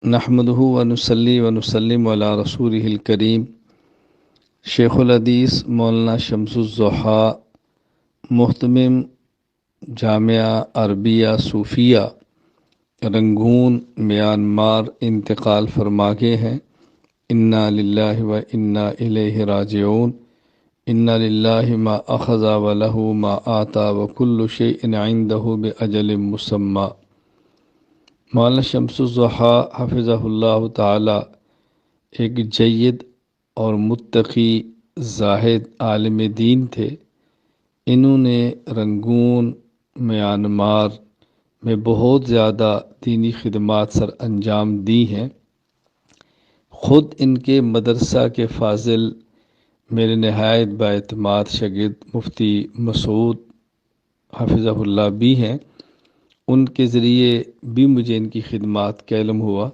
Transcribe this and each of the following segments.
نحمدہ ونصلی ونسلم علی رسولہ الکریم۔ شیخ الحدیث مولانا شمس الضحیٰ محتمم جامعہ عربیہ صوفیہ رنگون میانمار انتقال فرما گئے ہیں۔ انا للہ و انا الیہ راجعون۔ انا للہ ما اخذ ولہ ما آتا وکل شیء عندہ باجل مسمی۔ مولانا شمس الضحیٰ حفظہ اللہ تعالی ایک جید اور متقی زاہد عالم دین تھے۔ انہوں نے رنگون میانمار میں بہت زیادہ دینی خدمات سر انجام دی ہیں۔ خود ان کے مدرسہ کے فاضل میرے نہایت باعتماد شاگرد مفتی مسعود حفظہ اللہ بھی ہیں۔ ان کے ذریعے بھی مجھے ان کی خدمات کا علم ہوا۔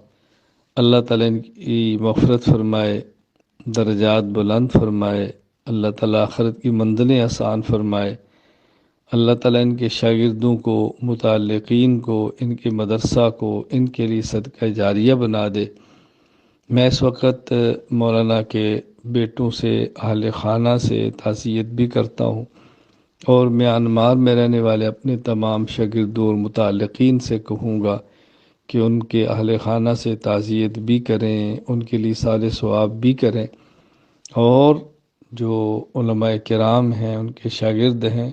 اللہ تعالیٰ ان کی مغفرت فرمائے، درجات بلند فرمائے، اللہ تعالیٰ آخرت کی منزلیں آسان فرمائے، اللہ تعالیٰ ان کے شاگردوں کو، متعلقین کو، ان کے مدرسہ کو ان کے لیے صدقہ جاریہ بنا دے۔ میں اس وقت مولانا کے بیٹوں سے، اہل خانہ سے تعزیت بھی کرتا ہوں، اور میانمار میں رہنے والے اپنے تمام شاگردوں اور متعلقین سے کہوں گا کہ ان کے اہل خانہ سے تعزیت بھی کریں، ان کے لیے صالح ثواب بھی کریں، اور جو علماء کرام ہیں، ان کے شاگرد ہیں،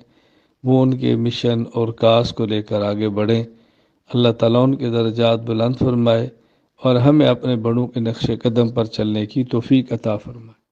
وہ ان کے مشن اور کاز کو لے کر آگے بڑھیں۔ اللہ تعالیٰ ان کے درجات بلند فرمائے اور ہمیں اپنے بڑوں کے نقش قدم پر چلنے کی توفیق عطا فرمائے۔